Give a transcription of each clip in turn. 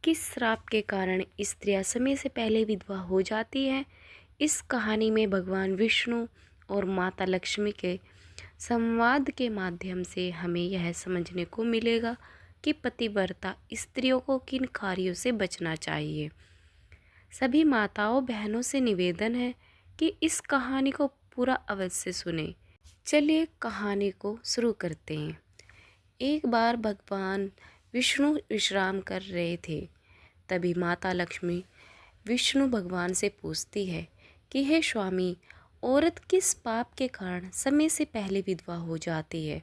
किस श्राप के कारण स्त्रियां समय से पहले विधवा हो जाती हैं? इस कहानी में भगवान विष्णु और माता लक्ष्मी के संवाद के माध्यम से हमें यह समझने को मिलेगा कि पतिव्रता स्त्रियों को किन कार्यों से बचना चाहिए। सभी माताओं बहनों से निवेदन है कि इस कहानी को पूरा अवश्य सुने। चलिए कहानी को शुरू करते हैं। एक बार भगवान विष्णु विश्राम कर रहे थे। तभी माता लक्ष्मी विष्णु भगवान से पूछती है कि हे स्वामी, औरत किस पाप के कारण समय से पहले विधवा हो जाती है?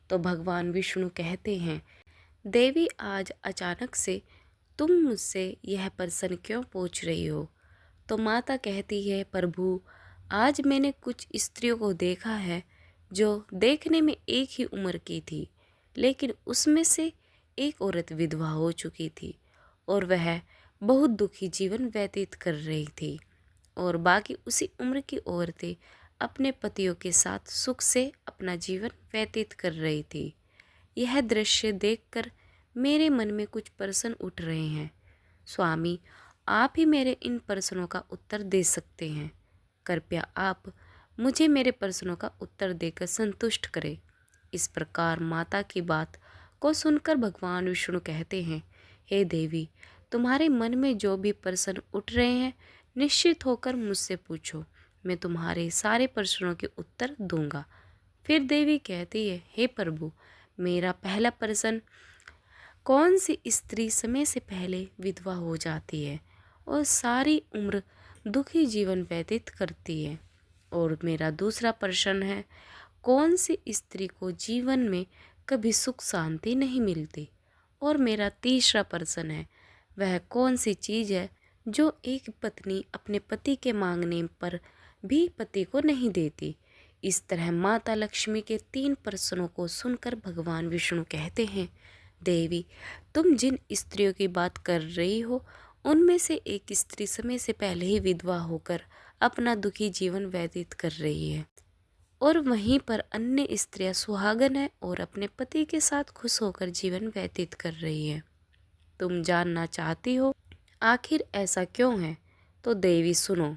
तो भगवान विष्णु कहते हैं, देवी, आज अचानक से तुम मुझसे यह प्रश्न क्यों पूछ रही हो? तो माता कहती है, प्रभु, आज मैंने कुछ स्त्रियों को देखा है जो देखने में एक ही उम्र की थी, लेकिन उसमें से एक औरत विधवा हो चुकी थी और वह बहुत दुखी जीवन व्यतीत कर रही थी, और बाकी उसी उम्र की औरतें अपने पतियों के साथ सुख से अपना जीवन व्यतीत कर रही थी। यह दृश्य देखकर मेरे मन में कुछ प्रश्न उठ रहे हैं। स्वामी, आप ही मेरे इन प्रश्नों का उत्तर दे सकते हैं। कृपया आप मुझे मेरे प्रश्नों का उत्तर देकर संतुष्ट करें। इस प्रकार माता की बात को सुनकर भगवान विष्णु कहते हैं, हे देवी, तुम्हारे मन में जो भी प्रश्न उठ रहे हैं निश्चित होकर मुझसे पूछो, मैं तुम्हारे सारे प्रश्नों के उत्तर दूंगा। फिर देवी कहती है, हे प्रभु, मेरा पहला प्रश्न, कौन सी स्त्री समय से पहले विधवा हो जाती है और सारी उम्र दुखी जीवन व्यतीत करती है? और मेरा दूसरा प्रश्न है, कौन सी स्त्री को जीवन में कभी सुख शांति नहीं मिलती? और मेरा तीसरा प्रश्न है, वह कौन सी चीज़ है जो एक पत्नी अपने पति के मांगने पर भी पति को नहीं देती? इस तरह माता लक्ष्मी के 3 प्रश्नों को सुनकर भगवान विष्णु कहते हैं, देवी, तुम जिन स्त्रियों की बात कर रही हो उनमें से एक स्त्री समय से पहले ही विधवा होकर अपना दुखी जीवन व्यतीत कर रही है, और वहीं पर अन्य स्त्रियां सुहागन है और अपने पति के साथ खुश होकर जीवन व्यतीत कर रही है। तुम जानना चाहती हो आखिर ऐसा क्यों है? तो देवी सुनो,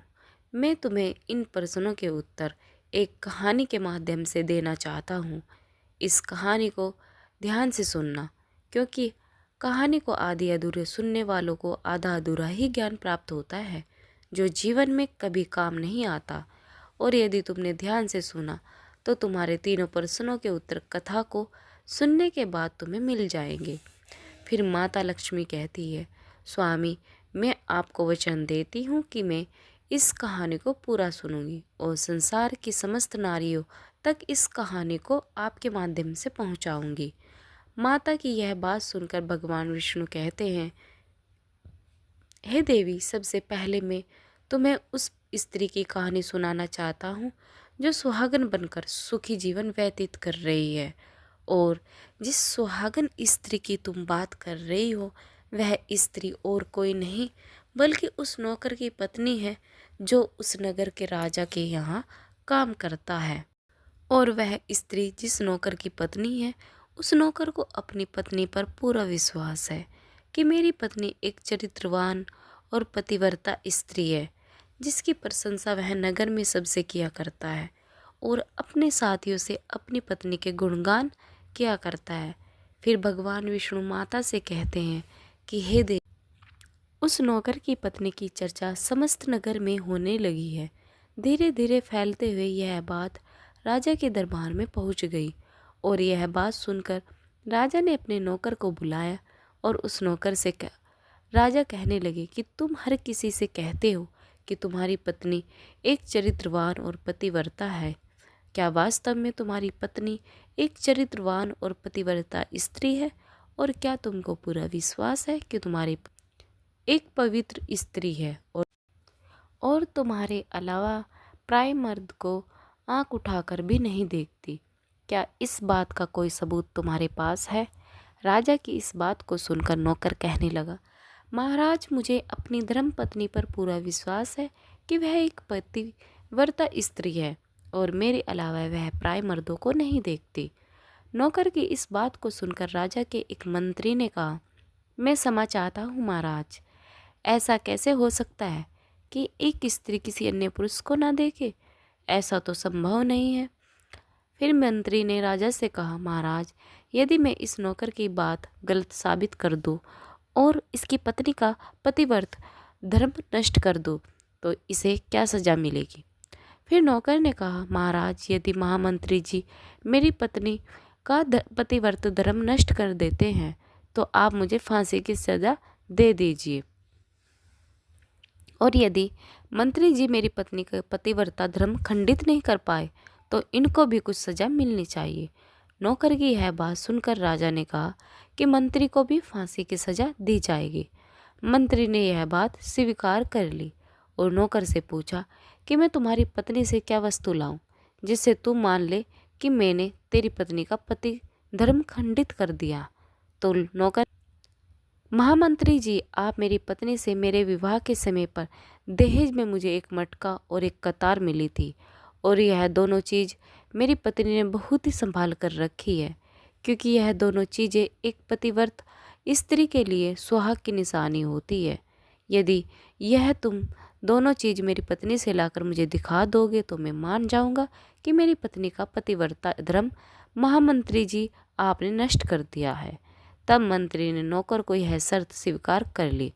मैं तुम्हें इन प्रश्नों के उत्तर एक कहानी के माध्यम से देना चाहता हूँ। इस कहानी को ध्यान से सुनना, क्योंकि कहानी को आधी अधूरे सुनने वालों को आधा अधूरा ही ज्ञान प्राप्त होता है, जो जीवन में कभी काम नहीं आता। और यदि तुमने ध्यान से सुना तो तुम्हारे तीनों प्रश्नों के उत्तर कथा को सुनने के बाद तुम्हें मिल जाएंगे। फिर माता लक्ष्मी कहती है, स्वामी, मैं आपको वचन देती हूँ कि मैं इस कहानी को पूरा सुनूंगी और संसार की समस्त नारियों तक इस कहानी को आपके माध्यम से पहुँचाऊँगी। माता की यह बात सुनकर भगवान विष्णु कहते हैं, हे देवी, सबसे पहले मैं तुम्हें उस स्त्री की कहानी सुनाना चाहता हूँ जो सुहागन बनकर सुखी जीवन व्यतीत कर रही है। और जिस सुहागन स्त्री की तुम बात कर रही हो वह स्त्री और कोई नहीं बल्कि उस नौकर की पत्नी है जो उस नगर के राजा के यहाँ काम करता है। और वह स्त्री जिस नौकर की पत्नी है उस नौकर को अपनी पत्नी पर पूरा विश्वास है कि मेरी पत्नी एक चरित्रवान और पतिव्रता स्त्री है, जिसकी प्रशंसा वह नगर में सबसे किया करता है और अपने साथियों से अपनी पत्नी के गुणगान किया करता है। फिर भगवान विष्णु माता से कहते हैं कि हे देवी, उस नौकर की पत्नी की चर्चा समस्त नगर में होने लगी है। धीरे धीरे फैलते हुए यह बात राजा के दरबार में पहुंच गई, और यह बात सुनकर राजा ने अपने नौकर को बुलाया और उस नौकर से राजा कहने लगे कि तुम हर किसी से कहते हो कि तुम्हारी पत्नी एक चरित्रवान और पतिव्रता है। क्या वास्तव में तुम्हारी पत्नी एक चरित्रवान और पतिव्रता स्त्री है? और क्या तुमको पूरा विश्वास है कि तुम्हारी एक पवित्र स्त्री है और तुम्हारे अलावा प्राय मर्द को आंख उठाकर भी नहीं देखती? क्या इस बात का कोई सबूत तुम्हारे पास है? राजा की इस बात को सुनकर नौकर कहने लगा, महाराज, मुझे अपनी धर्म पत्नी पर पूरा विश्वास है कि वह एक पतिव्रता स्त्री है और मेरे अलावा वह प्राय मर्दों को नहीं देखती। नौकर की इस बात को सुनकर राजा के एक मंत्री ने कहा, मैं क्षमा चाहता हूँ महाराज। ऐसा कैसे हो सकता है कि एक स्त्री किसी अन्य पुरुष को ना देखे? ऐसा तो संभव नहीं है। फिर मंत्री ने राजा से कहा, महाराज, यदि मैं इस नौकर की बात गलत साबित कर दूं और इसकी पत्नी का पतिव्रत धर्म नष्ट कर दूं, तो इसे क्या सजा मिलेगी? फिर नौकर ने कहा, महाराज, यदि महामंत्री जी मेरी पत्नी का पतिव्रत धर्म नष्ट कर देते हैं तो आप मुझे फांसी की सजा दे दीजिए, और यदि मंत्री जी मेरी पत्नी का पतिव्रता धर्म खंडित नहीं कर पाए तो इनको भी कुछ सजा मिलनी चाहिए। नौकर की यह बात सुनकर राजा ने कहा कि मंत्री को भी फांसी की सजा दी जाएगी। मंत्री ने यह बात स्वीकार कर ली और नौकर से पूछा कि मैं तुम्हारी पत्नी से क्या वस्तु लाऊं जिससे तू मान ले कि मैंने तेरी पत्नी का पति धर्म खंडित कर दिया। तो नौकर, महामंत्री जी, आप मेरी पत्नी से मेरे विवाह के समय पर दहेज में मुझे एक मटका और एक कतार मिली थी, और यह दोनों चीज़ मेरी पत्नी ने बहुत ही संभाल कर रखी है, क्योंकि यह दोनों चीज़ें एक पतिव्रत स्त्री के लिए सुहाग की निशानी होती है। यदि यह तुम दोनों चीज़ मेरी पत्नी से लाकर मुझे दिखा दोगे तो मैं मान जाऊंगा कि मेरी पत्नी का पतिव्रता धर्म महामंत्री जी आपने नष्ट कर दिया है। तब मंत्री ने नौकर को यह शर्त स्वीकार कर ली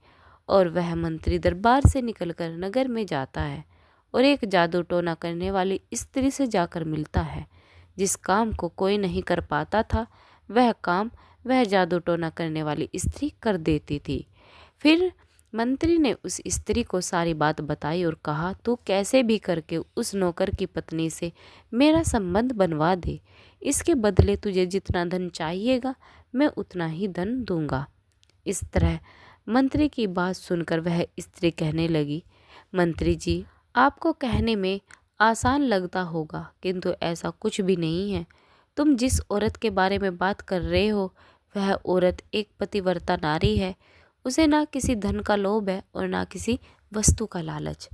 और वह मंत्री दरबार से निकलकर नगर में जाता है और एक जादू टोना करने वाली स्त्री से जाकर मिलता है। जिस काम को कोई नहीं कर पाता था वह काम वह जादू टोना करने वाली स्त्री कर देती थी। फिर मंत्री ने उस स्त्री को सारी बात बताई और कहा, तू कैसे भी करके उस नौकर की पत्नी से मेरा संबंध बनवा दे। इसके बदले तुझे जितना धन चाहिएगा मैं उतना ही धन दूंगा। इस तरह मंत्री की बात सुनकर वह स्त्री कहने लगी, मंत्री जी, आपको कहने में आसान लगता होगा किंतु ऐसा कुछ भी नहीं है। तुम जिस औरत के बारे में बात कर रहे हो वह औरत एक पतिव्रता नारी है। उसे ना किसी धन का लोभ है और ना किसी वस्तु का लालच।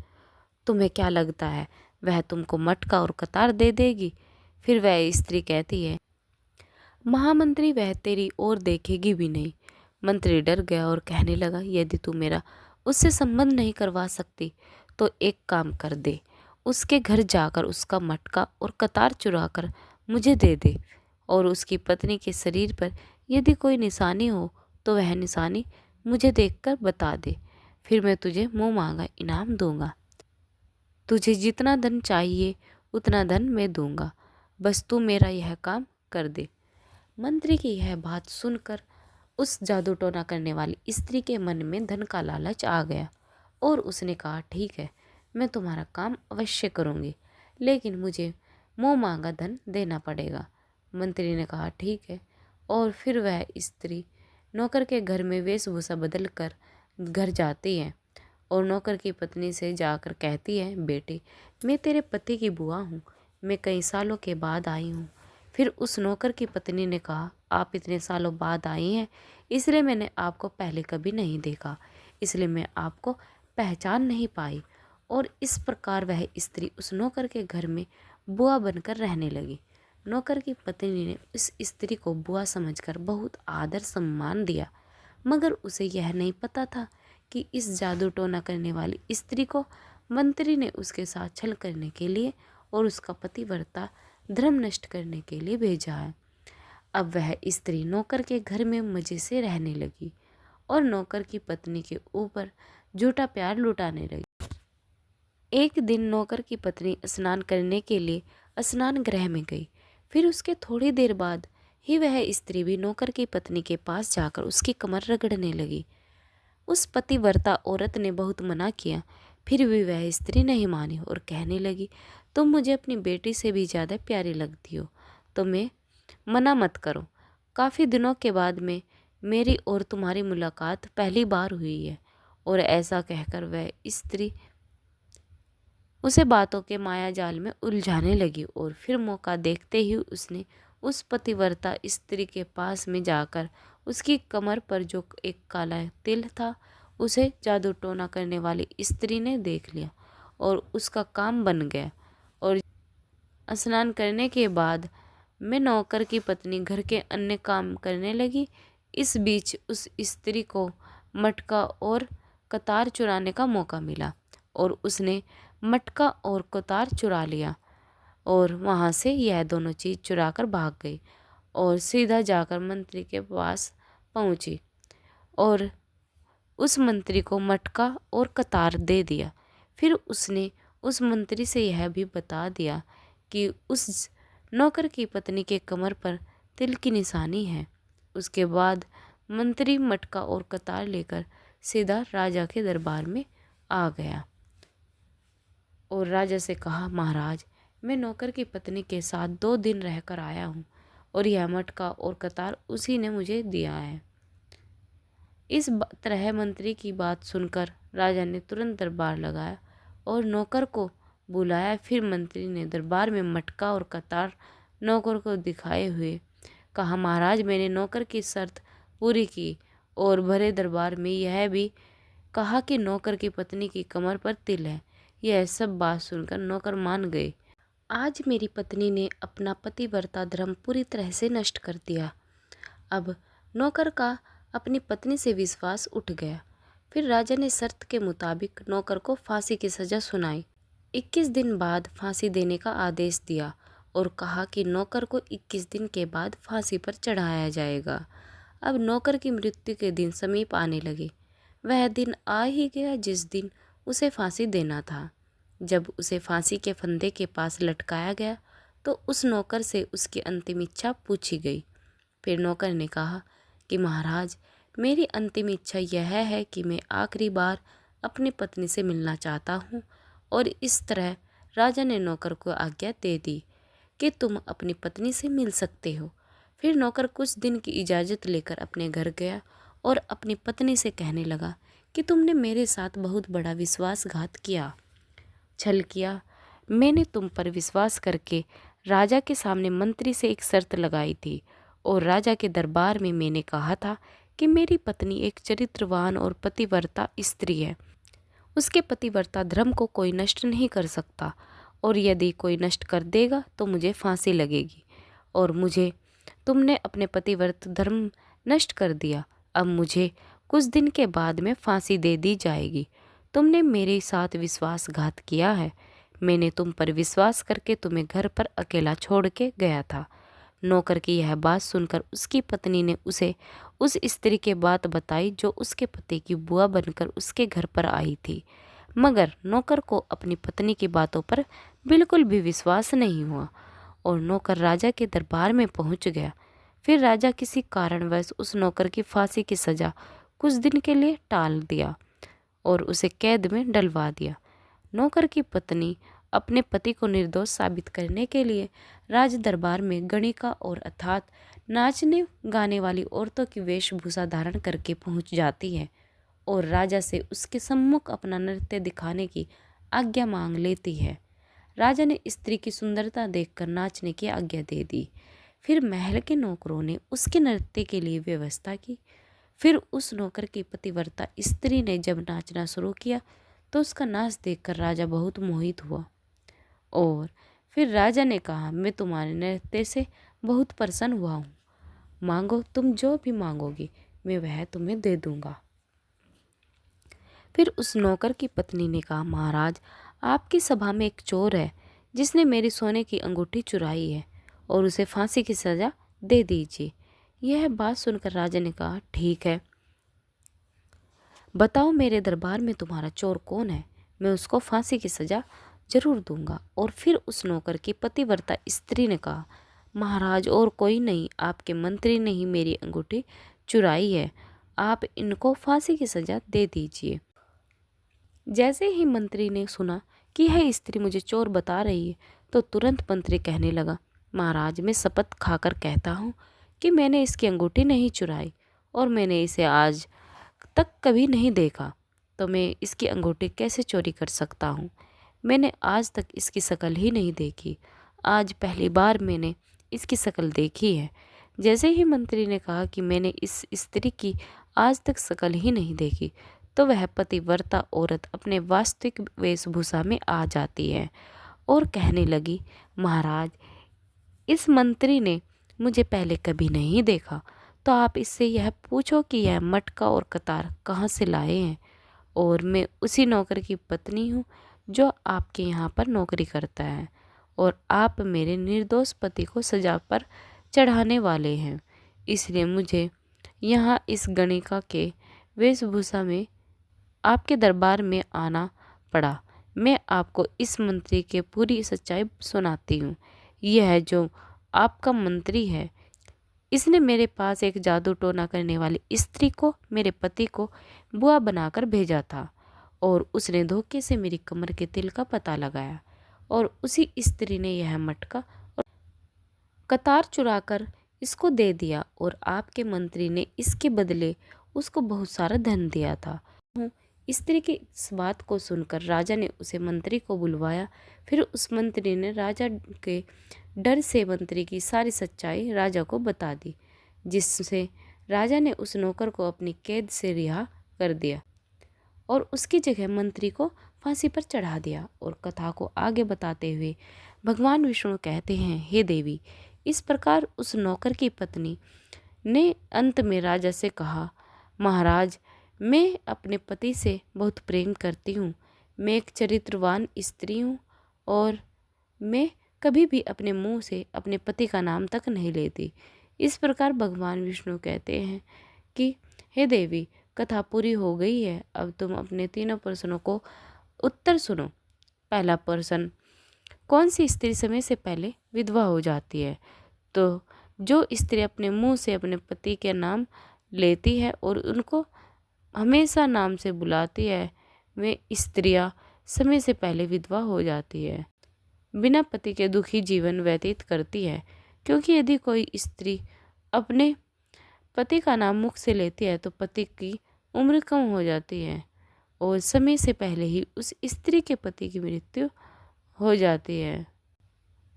तुम्हें क्या लगता है वह तुमको मटका और कतार दे देगी? फिर वह स्त्री कहती है, महामंत्री, वह तेरी ओर देखेगी भी नहीं। मंत्री डर गया और कहने लगा, यदि तू मेरा उससे संबंध नहीं करवा सकती तो एक काम कर दे, उसके घर जाकर उसका मटका और कतार चुरा कर मुझे दे दे, और उसकी पत्नी के शरीर पर यदि कोई निशानी हो तो वह निशानी मुझे देखकर बता दे। फिर मैं तुझे मुँह मांगा इनाम दूंगा। तुझे जितना धन चाहिए उतना धन मैं दूंगा, बस तू मेरा यह काम कर दे। मंत्री की यह बात सुनकर उस जादू टोना करने वाली स्त्री के मन में धन का लालच आ गया और उसने कहा, ठीक है, मैं तुम्हारा काम अवश्य करूँगी, लेकिन मुझे मुँह मांगा धन देना पड़ेगा। मंत्री ने कहा, ठीक है, और फिर वह स्त्री नौकर के घर में वेशभूषा बदल कर घर जाती है और नौकर की पत्नी से जाकर कहती है, बेटे, मैं तेरे पति की बुआ हूँ, मैं कई सालों के बाद आई हूँ। फिर उस नौकर की पत्नी ने कहा, आप इतने सालों बाद आई हैं, इसलिए मैंने आपको पहले कभी नहीं देखा, इसलिए मैं आपको पहचान नहीं पाई। और इस प्रकार वह स्त्री उस नौकर के घर में बुआ बनकर रहने लगी। नौकर की पत्नी ने उस स्त्री को बुआ समझकर बहुत आदर सम्मान दिया, मगर उसे यह नहीं पता था कि इस जादू टोना करने वाली स्त्री को मंत्री ने उसके साथ छल करने के लिए और उसका पतिव्रता धर्म नष्ट करने के लिए भेजा है। अब वह स्त्री नौकर के घर में मज़े से रहने लगी और नौकर की पत्नी के ऊपर झूठा प्यार लुटाने लगी। एक दिन नौकर की पत्नी स्नान करने के लिए स्नान गृह में गई। फिर उसके थोड़ी देर बाद ही वह स्त्री भी नौकर की पत्नी के पास जाकर उसकी कमर रगड़ने लगी। उस पतिव्रता औरत ने बहुत मना किया, फिर भी वह स्त्री नहीं मानी और कहने लगी, तुम मुझे अपनी बेटी से भी ज़्यादा प्यारी लगती हो, तो मैं मना मत करो। काफ़ी दिनों के बाद में मेरी और तुम्हारी मुलाकात पहली बार हुई है। और ऐसा कहकर वह स्त्री उसे बातों के माया जाल में उलझाने लगी और फिर मौका देखते ही उसने उस पतिव्रता स्त्री के पास में जाकर उसकी कमर पर जो एक काला तिल था उसे जादू टोना करने वाली स्त्री ने देख लिया और उसका काम बन गया। और स्नान करने के बाद मैं नौकर की पत्नी घर के अन्य काम करने लगी। इस बीच उस स्त्री को मटका और कतार चुराने का मौका मिला और उसने मटका और कतार चुरा लिया और वहाँ से यह दोनों चीज़ चुरा कर भाग गई और सीधा जाकर मंत्री के पास पहुँची और उस मंत्री को मटका और कतार दे दिया। फिर उसने उस मंत्री से यह भी बता दिया कि उस नौकर की पत्नी के कमर पर तिल की निशानी है। उसके बाद मंत्री मटका और कतार लेकर सीधा राजा के दरबार में आ गया और राजा से कहा, महाराज, मैं नौकर की पत्नी के साथ 2 दिन रहकर आया हूँ और यह मटका और कतार उसी ने मुझे दिया है। इस तरह मंत्री की बात सुनकर राजा ने तुरंत दरबार लगाया और नौकर को बुलाया। फिर मंत्री ने दरबार में मटका और कतार नौकर को दिखाए हुए कहा, महाराज, मैंने नौकर की शर्त पूरी की और भरे दरबार में यह भी कहा कि नौकर की पत्नी की कमर पर तिल है। यह सब बात सुनकर नौकर मान गए। आज मेरी पत्नी ने अपना पतिव्रता धर्म पूरी तरह से नष्ट कर दिया। अब नौकर का अपनी पत्नी से विश्वास उठ गया। फिर राजा ने शर्त के मुताबिक नौकर को फांसी की सज़ा सुनाई। 21 दिन बाद फांसी देने का आदेश दिया और कहा कि नौकर को 21 दिन के बाद फांसी पर चढ़ाया जाएगा। अब नौकर की मृत्यु के दिन समीप आने लगे। वह दिन आ ही गया जिस दिन उसे फांसी देना था। जब उसे फांसी के फंदे के पास लटकाया गया तो उस नौकर से उसकी अंतिम इच्छा पूछी गई। फिर नौकर ने कहा कि महाराज, मेरी अंतिम इच्छा यह है कि मैं आखिरी बार अपनी पत्नी से मिलना चाहता हूँ। और इस तरह राजा ने नौकर को आज्ञा दे दी कि तुम अपनी पत्नी से मिल सकते हो। फिर नौकर कुछ दिन की इजाज़त लेकर अपने घर गया और अपनी पत्नी से कहने लगा कि तुमने मेरे साथ बहुत बड़ा विश्वासघात किया, छल किया। मैंने तुम पर विश्वास करके राजा के सामने मंत्री से एक शर्त लगाई थी और राजा के दरबार में मैंने कहा था कि मेरी पत्नी एक चरित्रवान और पतिव्रता स्त्री है। उसके पतिव्रता धर्म को कोई नष्ट नहीं कर सकता और यदि कोई नष्ट कर देगा तो मुझे फांसी लगेगी। और मुझे तुमने अपने पतिव्रत धर्म नष्ट कर दिया। अब मुझे कुछ दिन के बाद में फांसी दे दी जाएगी। तुमने मेरे साथ विश्वासघात किया है। मैंने तुम पर विश्वास करके तुम्हें घर पर अकेला छोड़ के गया था। नौकर की यह बात सुनकर उसकी पत्नी ने उसे उस स्त्री के बात बताई जो उसके पति की बुआ बनकर उसके घर पर आई थी। मगर नौकर को अपनी पत्नी की बातों पर बिल्कुल भी विश्वास नहीं हुआ और नौकर राजा के दरबार में पहुंच गया। फिर राजा किसी कारणवश उस नौकर की फांसी की सज़ा कुछ दिन के लिए टाल दिया और उसे कैद में डलवा दिया। नौकर की पत्नी अपने पति को निर्दोष साबित करने के लिए राज दरबार में गणिका और अर्थात नाचने गाने वाली औरतों की वेशभूषा धारण करके पहुंच जाती है और राजा से उसके सम्मुख अपना नृत्य दिखाने की आज्ञा मांग लेती है। राजा ने स्त्री की सुंदरता देखकर नाचने की आज्ञा दे दी। फिर महल के नौकरों ने उसके नृत्य के लिए व्यवस्था की। फिर उस नौकर की पतिव्रता स्त्री ने जब नाचना शुरू किया तो उसका नाच देखकर राजा बहुत मोहित हुआ और फिर राजा ने कहा, मैं तुम्हारे नृत्य से बहुत प्रसन्न हुआ हूँ। मांगो, तुम जो भी मांगोगे मैं वह तुम्हें दे दूंगा। फिर उस नौकर की पत्नी ने कहा, महाराज, आपकी सभा में एक चोर है जिसने मेरी सोने की अंगूठी चुराई है और उसे फांसी की सज़ा दे दीजिए। यह बात सुनकर राजा ने कहा, ठीक है, बताओ मेरे दरबार में तुम्हारा चोर कौन है, मैं उसको फांसी की सज़ा जरूर दूंगा। और फिर उस नौकर की पतिव्रता स्त्री ने कहा, महाराज, और कोई नहीं, आपके मंत्री ने ही मेरी अंगूठी चुराई है, आप इनको फांसी की सज़ा दे दीजिए। जैसे ही मंत्री ने सुना कि यह स्त्री मुझे चोर बता रही है तो तुरंत मंत्री कहने लगा, महाराज, मैं शपथ खाकर कहता हूँ कि मैंने इसकी अंगूठी नहीं चुराई और मैंने इसे आज तक कभी नहीं देखा, तो मैं इसकी अंगूठी कैसे चोरी कर सकता हूँ। मैंने आज तक इसकी शक्ल ही नहीं देखी, आज पहली बार मैंने इसकी शक्ल देखी है। जैसे ही मंत्री ने कहा कि मैंने इस स्त्री की आज तक शक्ल ही नहीं देखी तो वह पतिव्रता औरत अपने वास्तविक वेशभूषा में आ जाती है और कहने लगी, महाराज, इस मंत्री ने मुझे पहले कभी नहीं देखा, तो आप इससे यह पूछो कि यह मटका और कतार कहाँ से लाए हैं, और मैं उसी नौकर की पत्नी हूँ जो आपके यहाँ पर नौकरी करता है, और आप मेरे निर्दोष पति को सजा पर चढ़ाने वाले हैं। इसलिए मुझे यहाँ इस गणिका के वेशभूषा में आपके दरबार में आना पड़ा। मैं आपको इस मंत्री के पूरी सच्चाई सुनाती हूँ। यह जो आपका मंत्री है, इसने मेरे पास एक जादू टोना करने वाली स्त्री को, मेरे पति को बुआ बनाकर भेजा था, और उसने धोखे से मेरी कमर के तिल का पता लगाया, और उसी स्त्री ने यह मटका और कतार चुराकर इसको दे दिया, और आपके मंत्री ने इसके बदले उसको बहुत सारा धन दिया था। स्त्री की इस बात को सुनकर राजा ने उसे मंत्री को बुलवाया। फिर उस मंत्री ने राजा के डर से मंत्री की सारी सच्चाई राजा को बता दी, जिससे राजा ने उस नौकर को अपनी कैद से रिहा कर दिया और उसकी जगह मंत्री को फांसी पर चढ़ा दिया। और कथा को आगे बताते हुए भगवान विष्णु कहते हैं, हे देवी, इस प्रकार उस नौकर की पत्नी ने अंत में राजा से कहा, महाराज, मैं अपने पति से बहुत प्रेम करती हूँ। मैं एक चरित्रवान स्त्री हूँ और मैं कभी भी अपने मुंह से अपने पति का नाम तक नहीं लेती। इस प्रकार भगवान विष्णु कहते हैं कि हे देवी, कथा पूरी हो गई है। अब तुम अपने तीनों प्रश्नों को उत्तर सुनो। पहला प्रश्न, कौन सी स्त्री समय से पहले विधवा हो जाती है? तो जो स्त्री अपने मुंह से अपने पति के नाम लेती है और उनको हमेशा नाम से बुलाती है, वे स्त्रियां समय से पहले विधवा हो जाती है, बिना पति के दुखी जीवन व्यतीत करती है। क्योंकि यदि कोई स्त्री अपने पति का नाम मुख से लेती है तो पति की उम्र कम हो जाती है और समय से पहले ही उस स्त्री के पति की मृत्यु हो जाती है,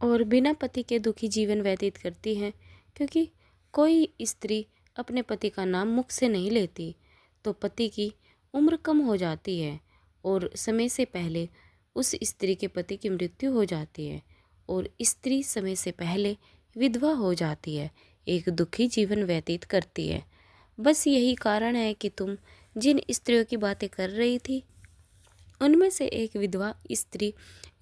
और बिना पति के दुखी जीवन व्यतीत करती है। क्योंकि कोई स्त्री अपने पति का नाम मुख से नहीं लेती तो पति की उम्र कम हो जाती है और समय से पहले उस स्त्री के पति की मृत्यु हो जाती है, और स्त्री समय से पहले विधवा हो जाती है, एक दुखी जीवन व्यतीत करती है। बस यही कारण है कि तुम जिन स्त्रियों की बातें कर रही थी, उनमें से एक विधवा स्त्री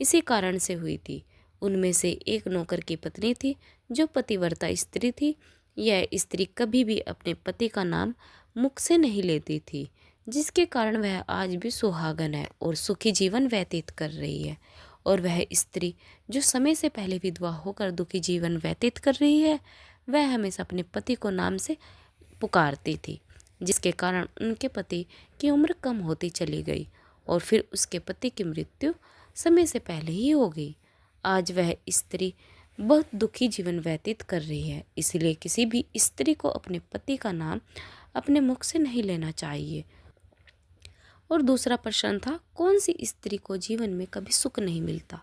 इसी कारण से हुई थी। उनमें से एक नौकर की पत्नी थी जो पतिव्रता स्त्री थी। यह स्त्री कभी भी अपने पति का नाम मुख से नहीं लेती थी, जिसके कारण वह आज भी सुहागन है और सुखी जीवन व्यतीत कर रही है। और वह स्त्री जो समय से पहले विधवा होकर दुखी जीवन व्यतीत कर रही है, वह हमेशा अपने पति को नाम से पुकारती थी, जिसके कारण उनके पति की उम्र कम होती चली गई और फिर उसके पति की मृत्यु समय से पहले ही हो गई। आज वह स्त्री बहुत दुखी जीवन व्यतीत कर रही है। इसलिए किसी भी स्त्री को अपने पति का नाम अपने मुख से नहीं लेना चाहिए। और दूसरा प्रश्न था, कौन सी स्त्री को जीवन में कभी सुख नहीं मिलता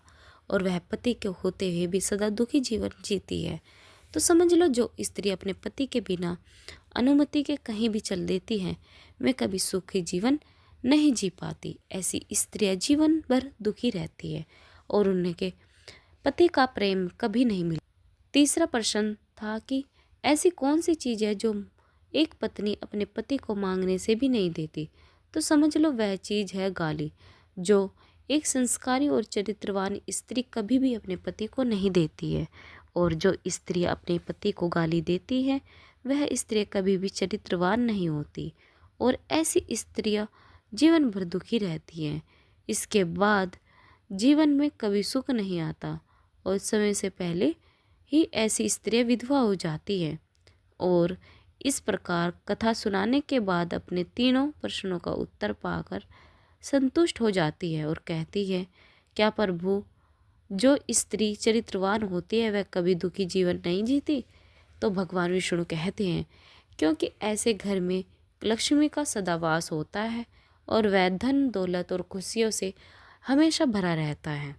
और वह पति के होते हुए भी सदा दुखी जीवन जीती है? तो समझ लो, जो स्त्री अपने पति के बिना अनुमति के कहीं भी चल देती है, वे कभी सुखी जीवन नहीं जी पाती। ऐसी स्त्रियां जीवन भर दुखी रहती है और उनके पति का प्रेम कभी नहीं मिलता। तीसरा प्रश्न था कि ऐसी कौन सी चीज़ है जो एक पत्नी अपने पति को मांगने से भी नहीं देती? तो समझ लो, वह चीज़ है गाली, जो एक संस्कारी और चरित्रवान स्त्री कभी भी अपने पति को नहीं देती है। और जो स्त्री अपने पति को गाली देती है, वह स्त्री कभी भी चरित्रवान नहीं होती, और ऐसी स्त्रियां जीवन भर दुखी रहती हैं। इसके बाद जीवन में कभी सुख नहीं आता और समय से पहले ही ऐसी स्त्रियां विधवा हो जाती हैं। और इस प्रकार कथा सुनाने के बाद अपने तीनों प्रश्नों का उत्तर पाकर संतुष्ट हो जाती है और कहती है, क्या प्रभु, जो स्त्री चरित्रवान होती है वह कभी दुखी जीवन नहीं जीती? तो भगवान विष्णु कहते हैं, क्योंकि ऐसे घर में लक्ष्मी का सदा वास होता है और वह धन दौलत और खुशियों से हमेशा भरा रहता है,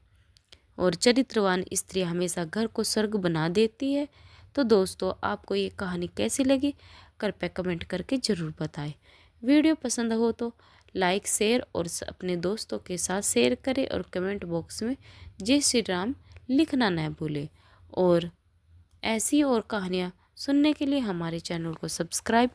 और चरित्रवान स्त्री हमेशा घर को स्वर्ग बना देती है। तो दोस्तों, आपको ये कहानी कैसी लगी कृपया कमेंट करके ज़रूर बताएं। वीडियो पसंद हो तो लाइक, शेयर और अपने दोस्तों के साथ शेयर करें, और कमेंट बॉक्स में जय श्री राम लिखना न भूलें। और ऐसी और कहानियाँ सुनने के लिए हमारे चैनल को सब्सक्राइब